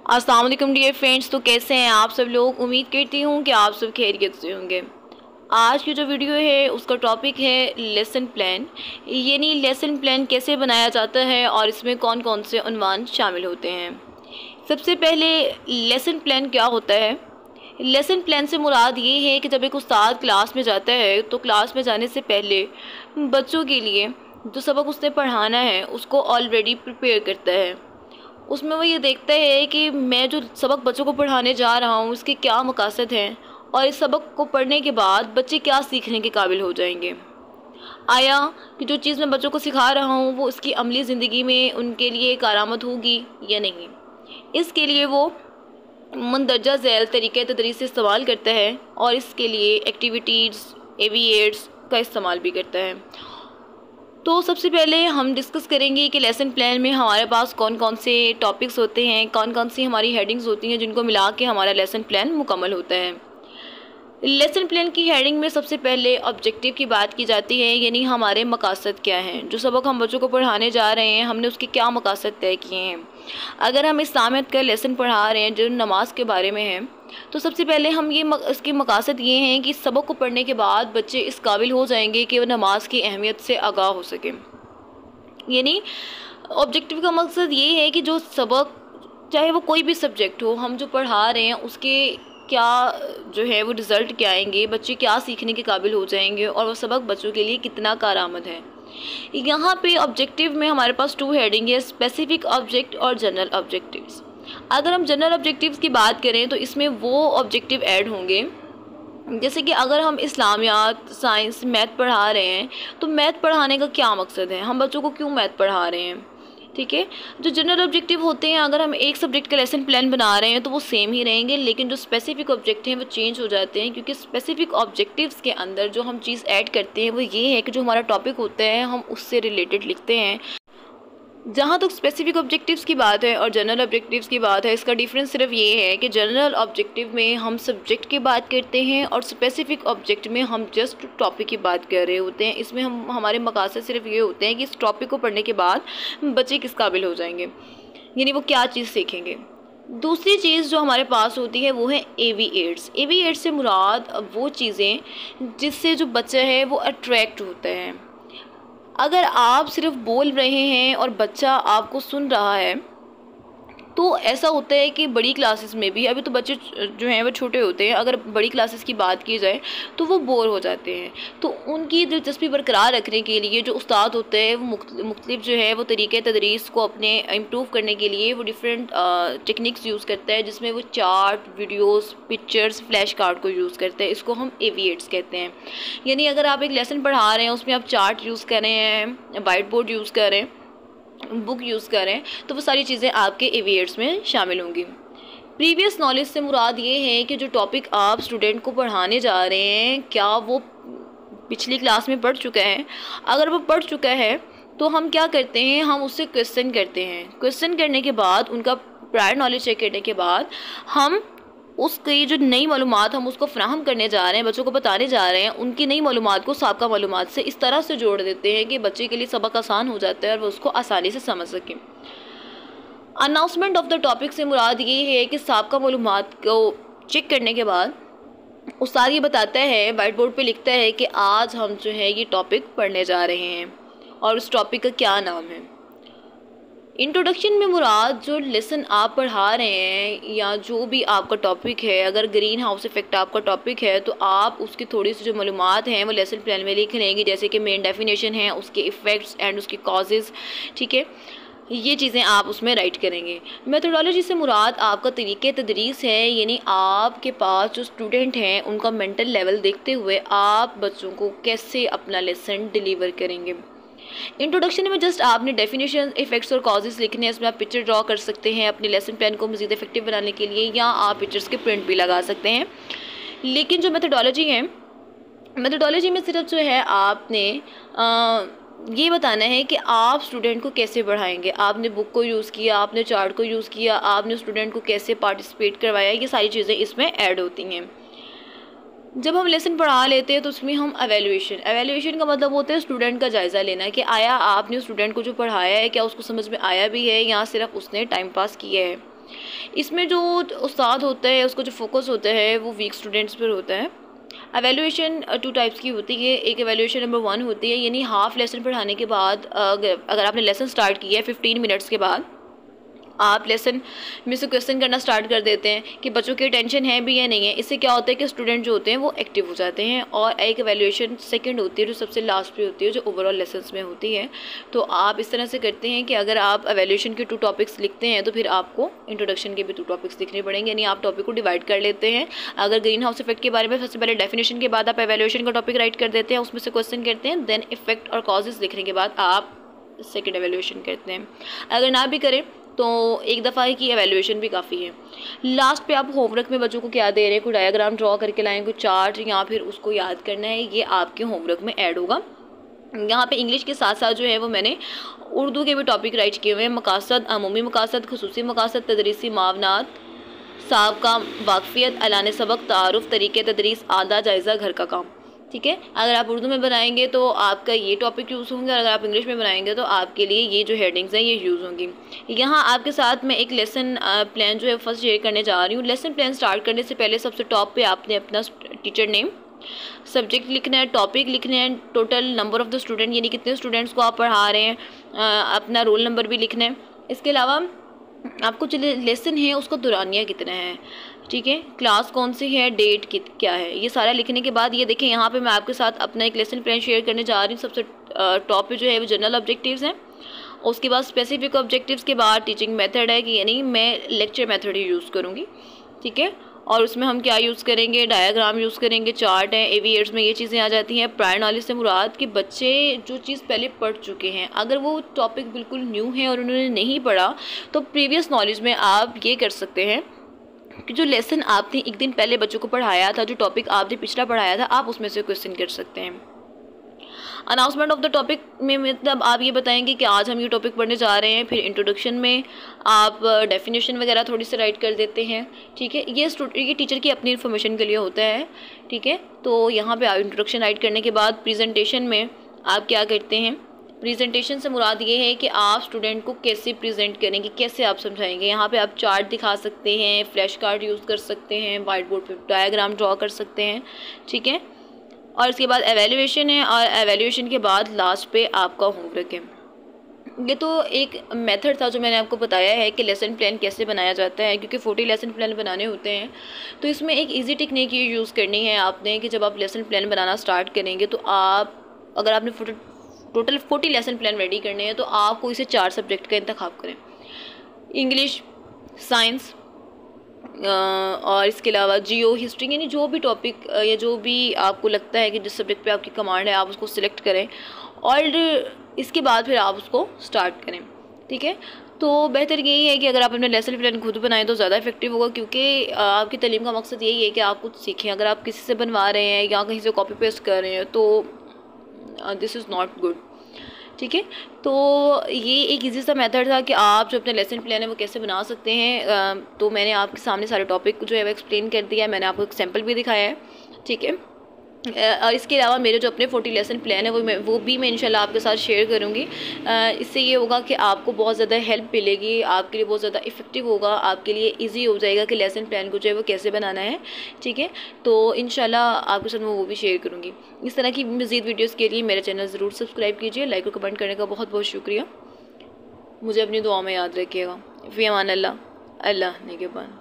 अस्सलाम वालेकुम dear friends. तो कैसे हैं आप सब लोग? उम्मीद करती हूँ कि आप सब खैरियत से होंगे। आज की जो वीडियो है उसका टॉपिक है लेसन प्लान, यानी लेसन प्लान कैसे बनाया जाता है और इसमें कौन कौन से उन्वान शामिल होते हैं। सबसे पहले लेसन प्लान क्या होता है? लेसन प्लान से मुराद ये है कि जब एक उस्ताद क्लास में जाता है तो क्लास में जाने से पहले बच्चों के लिए जो सबक उसने पढ़ाना है उसको ऑलरेडी प्रिपेयर करता है। उसमें वो ये देखता है कि मैं जो सबक बच्चों को पढ़ाने जा रहा हूँ उसके क्या मकासद हैं और इस सबक को पढ़ने के बाद बच्चे क्या सीखने के काबिल हो जाएंगे। आया कि जो चीज़ मैं बच्चों को सिखा रहा हूँ वो उसकी अमली ज़िंदगी में उनके लिए कारआमद होगी या नहीं। इसके लिए वो मंदरजा झैल तरीक़े तदरीस इस्तेमाल करता है और इसके लिए एक्टिविटीज़ एविएट्स का इस्तेमाल भी करता है। तो सबसे पहले हम डिस्कस करेंगे कि लेसन प्लान में हमारे पास कौन कौन से टॉपिक्स होते हैं, कौन कौन सी हमारी हेडिंग्स होती हैं जिनको मिला के हमारा लेसन प्लान मुकम्मल होता है। लेसन प्लान की हेडिंग में सबसे पहले ऑब्जेक्टिव की बात की जाती है, यानी हमारे मकासद क्या हैं। जो सबक हम बच्चों को पढ़ाने जा रहे हैं हमने उसके क्या मकासद तय किए हैं। अगर हम इस्लामियत का लेसन पढ़ा रहे हैं जो नमाज के बारे में है तो सबसे पहले हम इसके मकासद ये हैं कि सबक को पढ़ने के बाद बच्चे इस काबिल हो जाएंगे कि वो नमाज की अहमियत से आगाह हो सकें। यानी ऑब्जेक्टिव का मकसद ये है कि जो सबक, चाहे वो कोई भी सब्जेक्ट हो, हम जो पढ़ा रहे हैं उसके क्या जो है वो रिज़ल्ट क्या आएंगे, बच्चे क्या सीखने के काबिल हो जाएंगे और वो सबक बच्चों के लिए कितना कारआमद है। यहाँ पे ऑब्जेक्टिव में हमारे पास टू हेडिंग है, स्पेसिफिक ऑब्जेक्ट और जनरल ऑब्जेक्टिव्स। अगर हम जनरल ऑब्जेक्टिव्स की बात करें तो इसमें वो ऑब्जेक्टिव ऐड होंगे जैसे कि अगर हम इस्लामियात, साइंस, मैथ पढ़ा रहे हैं तो मैथ पढ़ाने का क्या मकसद है, हम बच्चों को क्यों मैथ पढ़ा रहे हैं। ठीक है, जो जनरल ऑब्जेक्टिव होते हैं अगर हम एक सब्जेक्ट का लेसन प्लान बना रहे हैं तो वो सेम ही रहेंगे, लेकिन जो स्पेसिफिक ऑब्जेक्ट हैं वो चेंज हो जाते हैं, क्योंकि स्पेसिफिक ऑब्जेक्टिव्स के अंदर जो हम चीज़ ऐड करते हैं वो ये है कि जो हमारा टॉपिक होता है हम उससे रिलेटेड लिखते हैं। जहाँ तक स्पेसिफिक ऑब्जेक्टिव्स की बात है और जनरल ऑब्जेक्टिव्स की बात है, इसका डिफरेंस सिर्फ ये है कि जनरल ऑब्जेक्टिव में हम सब्जेक्ट की बात करते हैं और स्पेसिफिक ऑब्जेक्ट में हम जस्ट टॉपिक की बात कर रहे होते हैं। इसमें हम हमारे मकासद सिर्फ ये होते हैं कि इस टॉपिक को पढ़ने के बाद बच्चे किस काबिल हो जाएंगे, यानी वो क्या चीज़ सीखेंगे। दूसरी चीज़ जो हमारे पास होती है वो है एविएट्स। एविएट्स से मुराद वो चीज़ें जिससे जो बच्चा है वो अट्रैक्ट होता है। अगर आप सिर्फ बोल रहे हैं और बच्चा आपको सुन रहा है तो ऐसा होता है कि बड़ी क्लासेस में भी, अभी तो बच्चे जो हैं वो छोटे होते हैं, अगर बड़ी क्लासेस की बात की जाए तो वो बोर हो जाते हैं। तो उनकी दिलचस्पी बरकरार रखने के लिए जो उस्ताद होते हैं वो मुख्तलिफ जो है वो तरीक़े तदरीस को अपने इम्प्रूव करने के लिए वो डिफरेंट टेक्निक्स यूज़ करता है, जिसमें वो chart, videos, pictures, flash card को यूज़ करते हैं। इसको हम एविएट्स कहते हैं। यानी अगर आप एक लेसन पढ़ा रहे हैं उसमें आप चार्ट यूज़ कर रहे हैं, वाइट बोर्ड यूज़ कर रहे हैं, बुक यूज़ करें, तो वो सारी चीज़ें आपके एविएट्स में शामिल होंगी। प्रीवियस नॉलेज से मुराद ये है कि जो टॉपिक आप स्टूडेंट को पढ़ाने जा रहे हैं क्या वो पिछली क्लास में पढ़ चुका है। अगर वो पढ़ चुका है तो हम क्या करते हैं, हम उससे क्वेश्चन करते हैं। क्वेश्चन करने के बाद, उनका प्रायर नॉलेज चेक करने के बाद हम उसकी जो नई मालूमात हम उसको फ़राहम करने जा रहे हैं, बच्चों को बताने जा रहे हैं, उनकी नई मालूमात को साबका मालूमात से इस तरह से जोड़ देते हैं कि बच्चे के लिए सबक आसान हो जाता है और वो उसको आसानी से समझ सकें। अनाउंसमेंट ऑफ द टॉपिक से मुराद ये है कि साबका मालूमात को चेक करने के बाद उस्ताद ये बताता है, वाइट बोर्ड पे लिखता है कि आज हम जो है ये टॉपिक पढ़ने जा रहे हैं और उस टॉपिक का क्या नाम है। इंट्रोडक्शन में मुराद जो लेसन आप पढ़ा रहे हैं या जो भी आपका टॉपिक है, अगर ग्रीन हाउस इफ़ेक्ट आपका टॉपिक है तो आप उसकी थोड़ी सी जो मालूमात हैं वो लेसन प्लान में लिख लेंगे, जैसे कि मेन डेफिनेशन है, उसके इफ़ेक्ट्स एंड उसकी कॉजेज़। ठीक है, ये चीज़ें आप उसमें राइट करेंगे। मेथोडोलॉजी से मुराद आपका तरीक़े तदरीस है, यानी आपके पास जो स्टूडेंट हैं उनका मेंटल लेवल देखते हुए आप बच्चों को कैसे अपना लेसन डिलीवर करेंगे। इंट्रोडक्शन में जस्ट आपने डेफिनेशन, इफेक्ट्स और कॉजेज़ लिखने हैं। इसमें आप पिक्चर ड्रॉ कर सकते हैं अपने लेसन प्लान को मज़ीद इफेक्टिव बनाने के लिए, या आप पिक्चर्स के प्रिंट भी लगा सकते हैं। लेकिन जो मेथोडोलॉजी है, मेथोडोलॉजी में सिर्फ जो है आपने ये बताना है कि आप स्टूडेंट को कैसे पढ़ाएंगे। आपने बुक को यूज़ किया, आपने चार्ट को यूज़ किया, आपने स्टूडेंट को कैसे पार्टिसिपेट करवाया, ये सारी चीज़ें इसमें ऐड होती हैं। जब हम लेसन पढ़ा लेते हैं तो उसमें हम एवेल्यूएशन का मतलब होता है स्टूडेंट का जायज़ा लेना कि आया आपने स्टूडेंट को जो पढ़ाया है क्या उसको समझ में आया भी है या सिर्फ उसने टाइम पास किया है। इसमें जो उस्ताद होता है उसका जो फोकस होता है वो वीक स्टूडेंट्स पर होता है। एवेल्यूएशन 2 टाइप्स की होती है। एक एवेल्यूएशन नंबर 1 होती है, यानी हाफ लेसन पढ़ाने के बाद अगर आपने लेसन स्टार्ट किया है 15 मिनट्स के बाद आप लेसन में से क्वेश्चन करना स्टार्ट कर देते हैं कि बच्चों की टेंशन है भी या नहीं है। इससे क्या होता है कि स्टूडेंट जो होते हैं वो एक्टिव हो जाते हैं। और एक एवेल्यूएशन सेकंड होती है जो सबसे लास्ट पे होती है, जो ओवरऑल लेसन्स में होती है। तो आप इस तरह से करते हैं कि अगर आप एवेल्यूएशन के 2 टॉपिक्स लिखते हैं तो फिर आपको इंट्रोडक्शन के भी 2 टॉपिक्स लिखने पड़ेंगे, यानी आप टॉपिक को डिवाइड कर लेते हैं। अगर ग्रीन हाउस इफेक्ट के बारे में सबसे पहले डेफिनेशन के बाद आप एवेल्यूएशन का टॉपिक राइट कर देते हैं, उसमें से क्वेश्चन करते हैं, देन इफेक्ट और कॉजेज लिखने के बाद आप सेकेंड एवेल्यूएशन करते हैं। अगर ना भी करें तो एक दफ़ा की एवेल्यूएशन भी काफ़ी है। लास्ट पे आप होमवर्क में बच्चों को क्या दे रहे हैं, कोई डायग्राम ड्रॉ करके लाएं, कोई चार्ट, या फिर उसको याद करना है, ये आपके होमवर्क में ऐड होगा। यहाँ पे इंग्लिश के साथ साथ जो है वो मैंने उर्दू के भी टॉपिक राइट किए हुए हैं। मकासद, अमूमी मकासद, खुसूसी मकासद, तदरीसी मावनात, साबका वाकफियत, ऐलान सबक, तारुफ, तरीक़े तदरीस, आधा जायज़ा, घर का काम। ठीक है, अगर आप उर्दू में बनाएंगे तो आपका ये टॉपिक यूज़ होंगे, और अगर आप इंग्लिश में बनाएंगे तो आपके लिए ये जो हेडिंग्स हैं ये यूज़ होंगी। यहाँ आपके साथ मैं एक लेसन प्लान जो है फर्स्ट शेयर करने जा रही हूँ। लेसन प्लान स्टार्ट करने से पहले सबसे टॉप पे आपने अपना टीचर नेम, सब्जेक्ट लिखना है, टॉपिक लिखना है, total number of the student यानी कितने स्टूडेंट्स को आप पढ़ा रहे हैं, अपना रोल नंबर भी लिखना है। इसके अलावा आपको जो लेसन है उसका दौरानिया कितना है, ठीक है, क्लास कौन सी है, डेट क्या है, ये सारा लिखने के बाद ये देखें यहाँ पे मैं आपके साथ अपना एक लेसन प्लान शेयर करने जा रही हूँ। सबसे टॉप पे जो है वो जनरल ऑब्जेक्टिव्स हैं, उसके बाद स्पेसिफिक ऑब्जेक्टिव्स के बाद टीचिंग मेथड है कि यानी मैं लेक्चर मेथड ही यूज़ करूँगी। ठीक है, और उसमें हम क्या यूज़ करेंगे, डायग्राम यूज़ करेंगे, चार्ट है, एवीएट्स में ये चीज़ें आ जाती हैं। प्रायर नॉलेज से मुराद कि बच्चे जो चीज़ पहले पढ़ चुके हैं, अगर वो टॉपिक बिल्कुल न्यू है और उन्होंने नहीं पढ़ा तो प्रीवियस नॉलेज में आप ये कर सकते हैं कि जो लेसन आपने एक दिन पहले बच्चों को पढ़ाया था, जो टॉपिक आपने पिछला पढ़ाया था, आप उसमें से क्वेश्चन कर सकते हैं। अनाउंसमेंट ऑफ द टॉपिक में मतलब आप ये बताएंगे कि आज हम ये टॉपिक पढ़ने जा रहे हैं। फिर इंट्रोडक्शन में आप डेफिनेशन वगैरह थोड़ी सी राइट कर देते हैं। ठीक है, ये टीचर की अपनी इन्फॉर्मेशन के लिए होता है। ठीक है, तो यहाँ पे आप इंट्रोडक्शन राइट करने के बाद प्रेजेंटेशन में आप क्या करते हैं, प्रेजेंटेशन से मुराद ये है कि आप स्टूडेंट को कैसे प्रेजेंट करेंगे, कैसे आप समझाएंगे। यहाँ पे आप चार्ट दिखा सकते हैं, फ्लैश कार्ड यूज़ कर सकते हैं, वाइट बोर्ड पे डायग्राम ड्रॉ कर सकते हैं। ठीक है, और इसके बाद एवेल्यूएशन है, और एवेल्यूएशन के बाद लास्ट पे आपका होमवर्क है। ये तो एक मेथड था जो मैंने आपको बताया है कि लेसन प्लान कैसे बनाया जाता है, क्योंकि 40 लेसन प्लान बनाने होते हैं। तो इसमें एक इजी टेक्निक ये यूज़ करनी है आपने कि जब आप लेसन प्लान बनाना स्टार्ट करेंगे तो आप, अगर आपने टोटल 40 लेसन प्लान रेडी करने हैं तो आपको इसे 4 सब्जेक्ट का इंतखाब करें, इंग्लिश, साइंस और इसके अलावा जियो, हिस्ट्री, यानी जो भी टॉपिक या जो भी आपको लगता है कि जिस सब्जेक्ट पे आपकी कमांड है आप उसको सिलेक्ट करें, और इसके बाद फिर आप उसको स्टार्ट करें। ठीक है, तो बेहतर यही है कि अगर आप अपने लेसन प्लान खुद बनाएं तो ज़्यादा इफेक्टिव होगा, क्योंकि आपकी तालीम का मकसद यही है कि आप कुछ सीखें। अगर आप किसी से बनवा रहे हैं या कहीं से कॉपी पेस्ट कर रहे हैं तो दिस इज़ नॉट गुड। ठीक है, तो ये एक इजी सा मेथड था कि आप जो अपने लेसन प्लान है वो कैसे बना सकते हैं। तो मैंने आपके सामने सारे टॉपिक जो है वो एक्सप्लेन कर दिया है, मैंने आपको एक सैम्पल भी दिखाया है। ठीक है, और इसके अलावा मेरे जो अपने 40 लेसन प्लान है वो भी मैं इंशाल्लाह आपके साथ शेयर करूँगी। इससे ये होगा कि आपको बहुत ज़्यादा हेल्प मिलेगी, आपके लिए बहुत ज़्यादा इफेक्टिव होगा, आपके लिए इजी हो जाएगा कि लेसन प्लान को जो है वो कैसे बनाना है। ठीक है, तो इंशाल्लाह आपके साथ मैं वो भी शेयर करूँगी। इस तरह की मज़ीद वीडियोज़ के लिए मेरा चैनल ज़रूर सब्सक्राइब कीजिए। लाइक और कमेंट करने का बहुत बहुत शुक्रिया। मुझे अपनी दुआ में याद रखिएगा। फ़ी अमान अल्लाह, अल्लाह निगहबान।